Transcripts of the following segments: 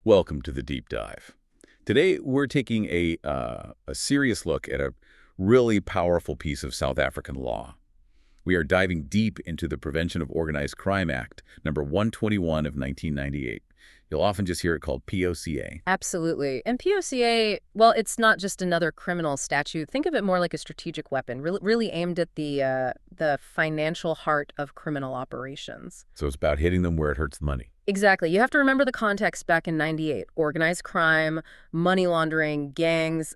Welcome to the deep dive. Today, we're taking a serious look at a really powerful piece of South African law. We are diving deep into the Prevention of Organized Crime Act, number 121 of 1998. You'll often just hear it called POCA. Absolutely. And POCA, well, it's not just another criminal statute. Think of it more like a strategic weapon, really aimed at the financial heart of criminal operations. So it's about hitting them where it hurts the money. Exactly. You have to remember the context back in '98. Organized crime, money laundering, gangs.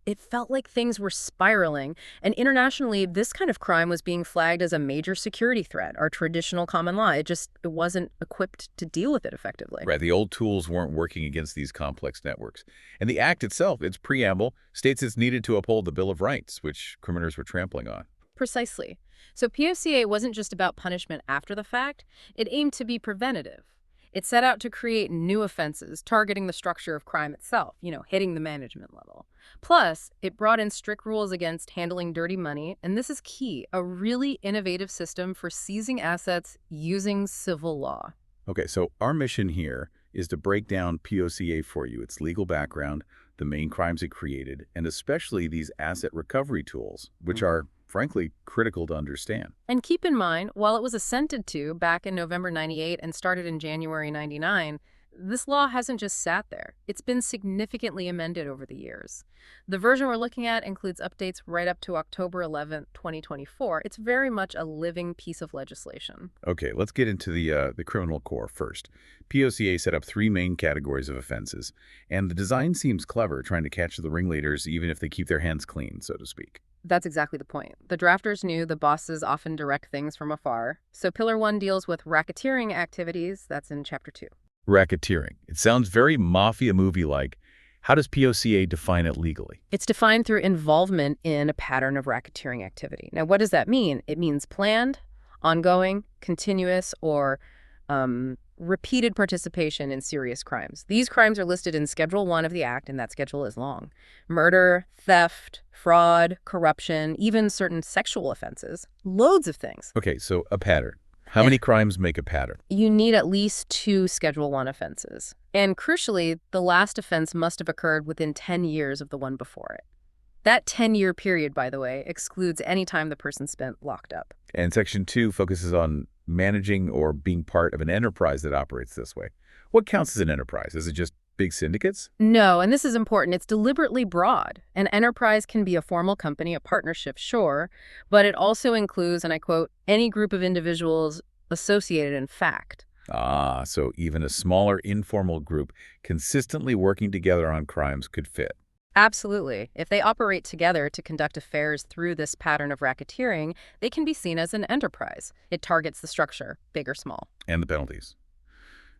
It felt like things were spiraling. And internationally, this kind of crime was being flagged as a major security threat, our traditional common law. It wasn't equipped to deal with it effectively. Right, the old tools weren't working against these complex networks. And the act itself, its preamble, states it's needed to uphold the Bill of Rights, which criminals were trampling on. Precisely. So POCA wasn't just about punishment after the fact. It aimed to be preventative. It set out to create new offenses, targeting the structure of crime itself, hitting the management level. Plus, it brought in strict rules against handling dirty money, and this is key, a really innovative system for seizing assets using civil law. Okay, so our mission here is to break down POCA for you, its legal background, the main crimes it created, and especially these asset recovery tools, which are, frankly, critical to understand. And keep in mind, while it was assented to back in November '98 and started in January '99, this law hasn't just sat there. It's been significantly amended over the years. The version we're looking at includes updates right up to October 11th, 2024. It's very much a living piece of legislation. Okay, let's get into the criminal core first. POCA set up three main categories of offenses, and the design seems clever, trying to catch the ringleaders even if they keep their hands clean, so to speak. That's exactly the point. The drafters knew the bosses often direct things from afar. So Pillar 1 deals with racketeering activities. That's in Chapter 2. Racketeering. It sounds very mafia movie-like. How does POCA define it legally? It's defined through involvement in a pattern of racketeering activity. Now, what does that mean? It means planned, ongoing, continuous, or repeated participation in serious crimes. These crimes are listed in Schedule 1 of the Act, and that schedule is long. Murder, theft, fraud, corruption, even certain sexual offenses. Loads of things. Okay, so a pattern. How many crimes make a pattern? You need at least 2 Schedule 1 offenses. And crucially, the last offense must have occurred within 10 years of the one before it. That 10-year period, by the way, excludes any time the person spent locked up. And Section 2 focuses on managing or being part of an enterprise that operates this way. What counts as an enterprise? Is it just big syndicates? No, and this is important. It's deliberately broad. An enterprise can be a formal company, a partnership, sure, but it also includes, and I quote, any group of individuals associated in fact. Ah, so even a smaller informal group consistently working together on crimes could fit. Absolutely. If they operate together to conduct affairs through this pattern of racketeering, they can be seen as an enterprise. It targets the structure, big or small. And the penalties.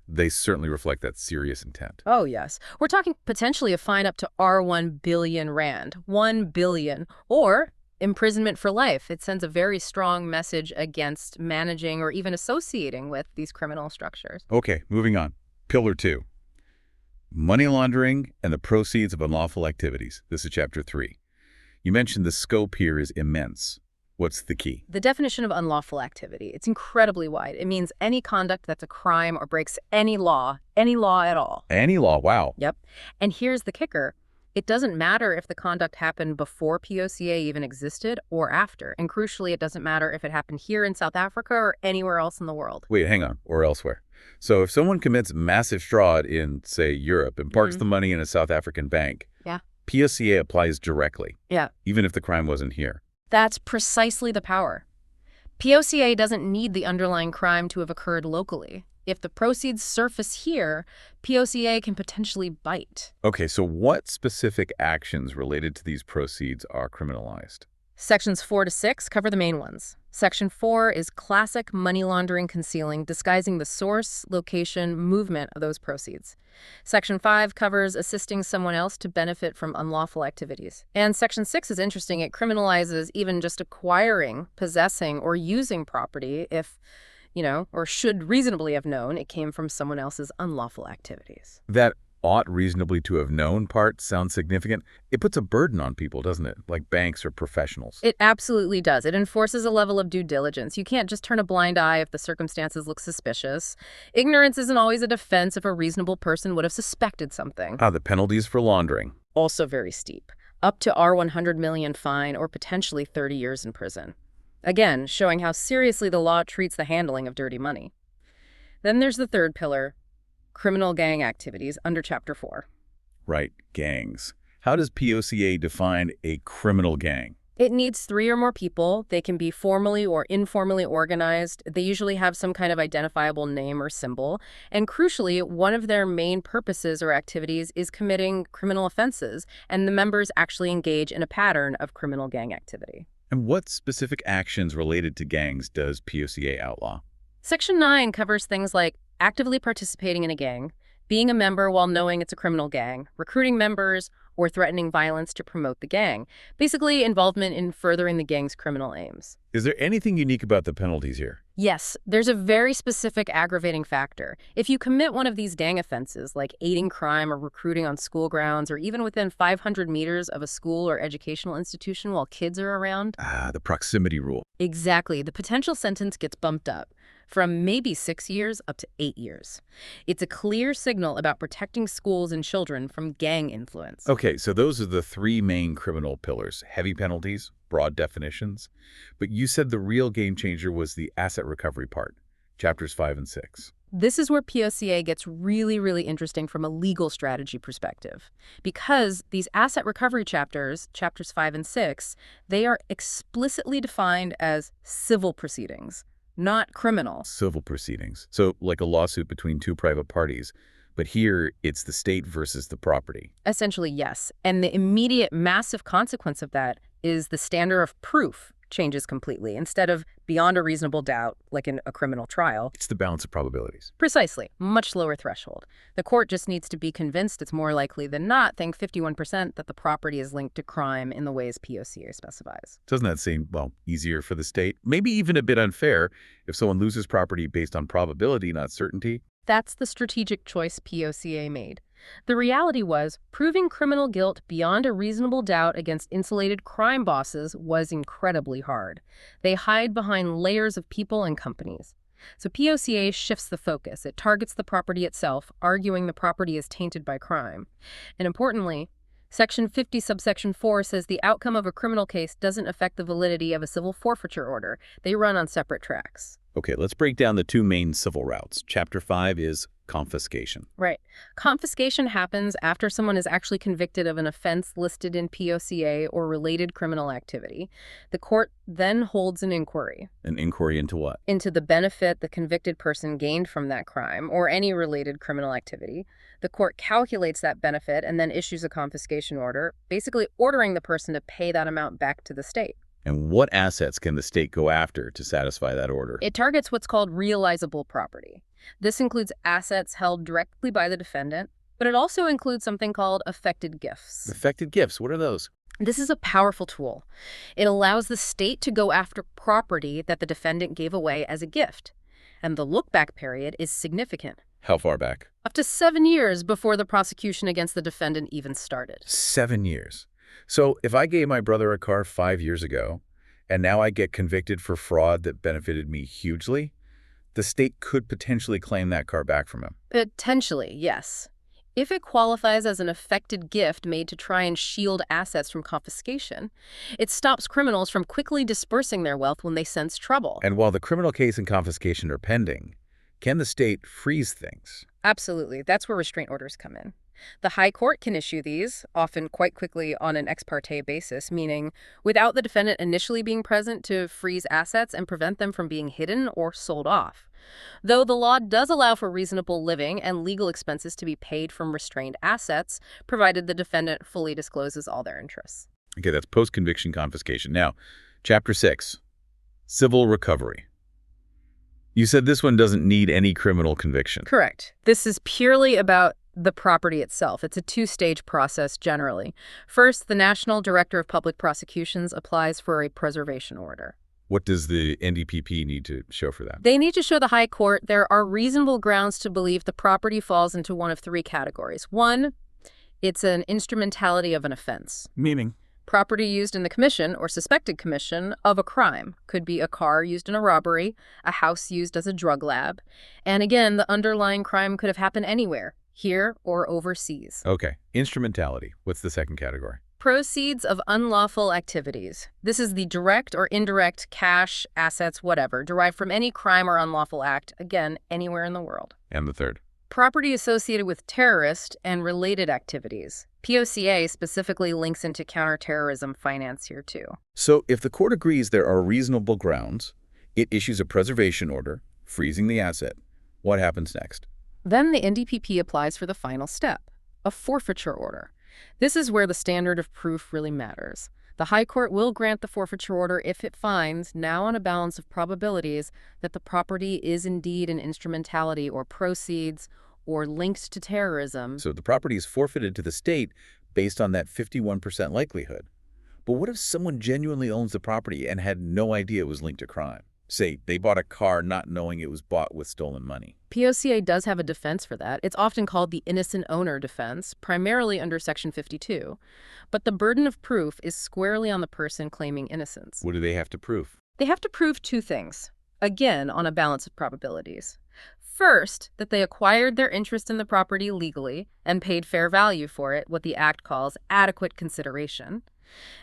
They certainly reflect that serious intent. Oh, yes. We're talking potentially a fine up to R1 billion rand. 1 billion. Or imprisonment for life. It sends a very strong message against managing or even associating with these criminal structures. Okay, moving on. Pillar 2. Money laundering and the proceeds of unlawful activities. This is Chapter 3. You mentioned the scope here is immense. What's the key? The definition of unlawful activity, it's incredibly wide. It means any conduct that's a crime or breaks any law at all. Any law, wow. Yep. And here's the kicker. It doesn't matter if the conduct happened before POCA even existed or after. And crucially, it doesn't matter if it happened here in South Africa or anywhere else in the world. Wait, hang on, or elsewhere. So if someone commits massive fraud in, say, Europe and parks the money in a South African bank, yeah, POCA applies directly, yeah, even if the crime wasn't here. That's precisely the power. POCA doesn't need the underlying crime to have occurred locally. If the proceeds surface here, POCA can potentially bite. Okay, so what specific actions related to these proceeds are criminalized? Sections 4 to 6 cover the main ones. Section 4 is classic money laundering concealing, disguising the source, location, movement of those proceeds. Section 5 covers assisting someone else to benefit from unlawful activities. And Section 6 is interesting. It criminalizes even just acquiring, possessing, or using property if, or should reasonably have known it came from someone else's unlawful activities. That ought reasonably to have known part sounds significant. It puts a burden on people, doesn't it? Like banks or professionals. It absolutely does. It enforces a level of due diligence. You can't just turn a blind eye if the circumstances look suspicious. Ignorance isn't always a defense if a reasonable person would have suspected something. The penalties for laundering. Also very steep. Up to $100 million fine or potentially 30 years in prison. Again, showing how seriously the law treats the handling of dirty money. Then there's the third pillar, criminal gang activities under Chapter 4. Right, gangs. How does POCA define a criminal gang? It needs 3 or more people. They can be formally or informally organized. They usually have some kind of identifiable name or symbol. And crucially, one of their main purposes or activities is committing criminal offenses, and the members actually engage in a pattern of criminal gang activity. And what specific actions related to gangs does POCA outlaw? Section 9 covers things like actively participating in a gang, being a member while knowing it's a criminal gang, recruiting members, or threatening violence to promote the gang. Basically, involvement in furthering the gang's criminal aims. Is there anything unique about the penalties here? Yes, there's a very specific aggravating factor. If you commit one of these gang offenses, like aiding crime or recruiting on school grounds, or even within 500 meters of a school or educational institution while kids are around. The proximity rule. Exactly. The potential sentence gets bumped up from maybe 6 years up to 8 years. It's a clear signal about protecting schools and children from gang influence. Okay, so those are the 3 main criminal pillars. Heavy penalties, broad definitions. But you said the real game changer was the asset recovery part, chapters 5 and 6. This is where POCA gets really, really interesting from a legal strategy perspective. Because these asset recovery chapters, chapters 5 and 6, they are explicitly defined as civil proceedings, not criminal. Civil proceedings. So like a lawsuit between 2 private parties. But here, it's the state versus the property. Essentially, yes. And the immediate massive consequence of that is the standard of proof changes completely. Instead of beyond a reasonable doubt, like in a criminal trial. It's the balance of probabilities. Precisely. Much lower threshold. The court just needs to be convinced it's more likely than not, think 51%, that the property is linked to crime in the ways POCA specifies. Doesn't that seem, well, easier for the state? Maybe even a bit unfair if someone loses property based on probability, not certainty. That's the strategic choice POCA made. The reality was, proving criminal guilt beyond a reasonable doubt against insulated crime bosses was incredibly hard. They hide behind layers of people and companies. So POCA shifts the focus. It targets the property itself, arguing the property is tainted by crime. And importantly, Section 50, subsection 4 says the outcome of a criminal case doesn't affect the validity of a civil forfeiture order. They run on separate tracks. Okay, let's break down the 2 main civil routes. Chapter 5 is confiscation. Right. Confiscation happens after someone is actually convicted of an offense listed in POCA or related criminal activity. The court then holds an inquiry. An inquiry into what? Into the benefit the convicted person gained from that crime or any related criminal activity. The court calculates that benefit and then issues a confiscation order, basically ordering the person to pay that amount back to the state. And what assets can the state go after to satisfy that order? It targets what's called realizable property. This includes assets held directly by the defendant, but it also includes something called affected gifts. Affected gifts, what are those? This is a powerful tool. It allows the state to go after property that the defendant gave away as a gift. And the look-back period is significant. How far back? Up to 7 years before the prosecution against the defendant even started. 7 years. So if I gave my brother a car 5 years ago, and now I get convicted for fraud that benefited me hugely, the state could potentially claim that car back from him. Potentially, yes. If it qualifies as an affected gift made to try and shield assets from confiscation, it stops criminals from quickly dispersing their wealth when they sense trouble. And while the criminal case and confiscation are pending, can the state freeze things? Absolutely. That's where restraint orders come in. The High Court can issue these, often quite quickly on an ex parte basis, meaning without the defendant initially being present to freeze assets and prevent them from being hidden or sold off. Though the law does allow for reasonable living and legal expenses to be paid from restrained assets, provided the defendant fully discloses all their interests. Okay, that's post-conviction confiscation. Now, Chapter 6, civil recovery. You said this one doesn't need any criminal conviction. Correct. This is purely about the property itself. It's a 2-stage process generally. First, the National Director of Public Prosecutions applies for a preservation order. What does the NDPP need to show for that? They need to show the High Court there are reasonable grounds to believe the property falls into one of three categories. One, it's an instrumentality of an offense. Meaning? Property used in the commission or suspected commission of a crime. Could be a car used in a robbery, a house used as a drug lab. And again, the underlying crime could have happened anywhere, here or overseas. Okay. Instrumentality. What's the second category? Proceeds of unlawful activities. This is the direct or indirect cash, assets, whatever, derived from any crime or unlawful act, again, anywhere in the world. And the third? Property associated with terrorist and related activities. POCA specifically links into counterterrorism finance here too. So if the court agrees there are reasonable grounds, it issues a preservation order, freezing the asset. What happens next? Then the NDPP applies for the final step, a forfeiture order. This is where the standard of proof really matters. The High Court will grant the forfeiture order if it finds, now on a balance of probabilities, that the property is indeed an instrumentality or proceeds or linked to terrorism. So the property is forfeited to the state based on that 51% likelihood. But what if someone genuinely owns the property and had no idea it was linked to crime? Say, they bought a car not knowing it was bought with stolen money. POCA does have a defense for that. It's often called the innocent owner defense, primarily under Section 52. But the burden of proof is squarely on the person claiming innocence. What do they have to prove? They have to prove two things, again, on a balance of probabilities. First, that they acquired their interest in the property legally and paid fair value for it, what the Act calls adequate consideration.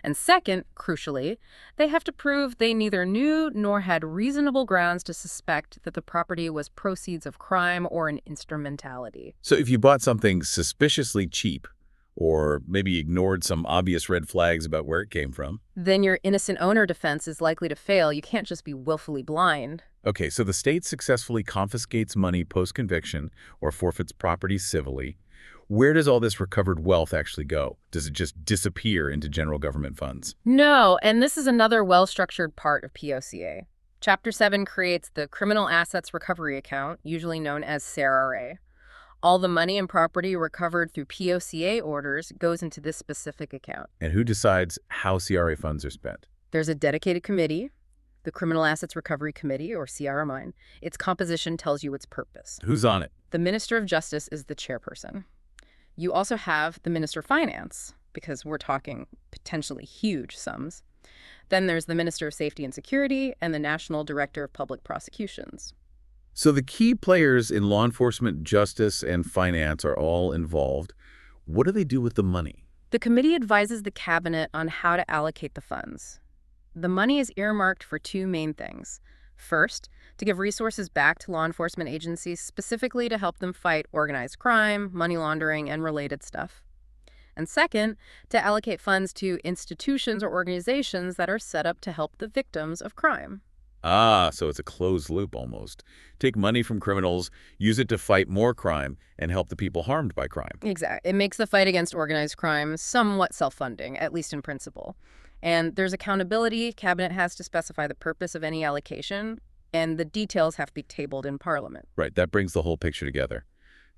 And second, crucially, they have to prove they neither knew nor had reasonable grounds to suspect that the property was proceeds of crime or an instrumentality. So if you bought something suspiciously cheap, or maybe ignored some obvious red flags about where it came from, then your innocent owner defense is likely to fail. You can't just be willfully blind. Okay, so the state successfully confiscates money post-conviction or forfeits property civilly. Where does all this recovered wealth actually go? Does it just disappear into general government funds? No, and this is another well-structured part of POCA. Chapter 7 creates the Criminal Assets Recovery Account, usually known as CARA. All the money and property recovered through POCA orders goes into this specific account. And who decides how CRA funds are spent? There's a dedicated committee, the Criminal Assets Recovery Committee, or CRMI. Its composition tells you its purpose. Who's on it? The Minister of Justice is the chairperson. You also have the Minister of Finance, because we're talking potentially huge sums. Then there's the Minister of Safety and Security and the National Director of Public Prosecutions. So the key players in law enforcement, justice, and finance are all involved. What do they do with the money? The committee advises the cabinet on how to allocate the funds. The money is earmarked for two main things. First, to give resources back to law enforcement agencies specifically to help them fight organized crime, money laundering, and related stuff. And second, to allocate funds to institutions or organizations that are set up to help the victims of crime. Ah, so it's a closed loop almost. Take money from criminals, use it to fight more crime, and help the people harmed by crime. Exactly. It makes the fight against organized crime somewhat self-funding, at least in principle. And there's accountability. Cabinet has to specify the purpose of any allocation, and the details have to be tabled in Parliament. Right, that brings the whole picture together.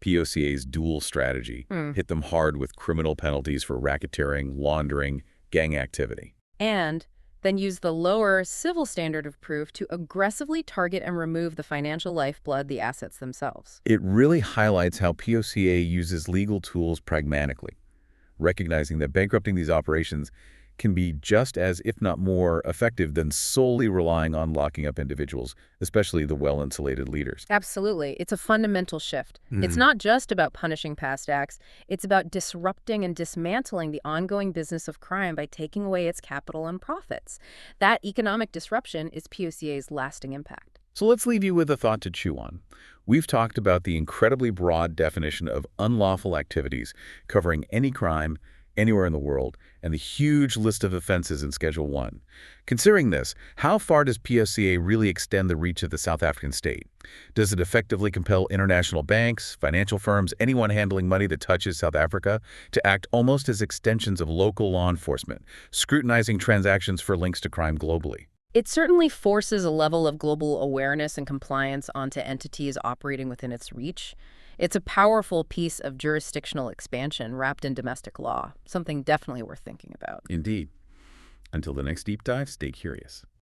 POCA's dual strategy. Hit them hard with criminal penalties for racketeering, laundering, gang activity. And then use the lower civil standard of proof to aggressively target and remove the financial lifeblood, the assets themselves. It really highlights how POCA uses legal tools pragmatically, recognizing that bankrupting these operations can be just as, if not more, effective than solely relying on locking up individuals, especially the well-insulated leaders. Absolutely. It's a fundamental shift. It's not just about punishing past acts. It's about disrupting and dismantling the ongoing business of crime by taking away its capital and profits. That economic disruption is POCA's lasting impact. So let's leave you with a thought to chew on. We've talked about the incredibly broad definition of unlawful activities covering any crime, anywhere in the world, and the huge list of offenses in Schedule 1. Considering this, how far does POCA really extend the reach of the South African state? Does it effectively compel international banks, financial firms, anyone handling money that touches South Africa to act almost as extensions of local law enforcement, scrutinizing transactions for links to crime globally? It certainly forces a level of global awareness and compliance onto entities operating within its reach. It's a powerful piece of jurisdictional expansion wrapped in domestic law, something definitely worth thinking about. Indeed. Until the next deep dive, stay curious.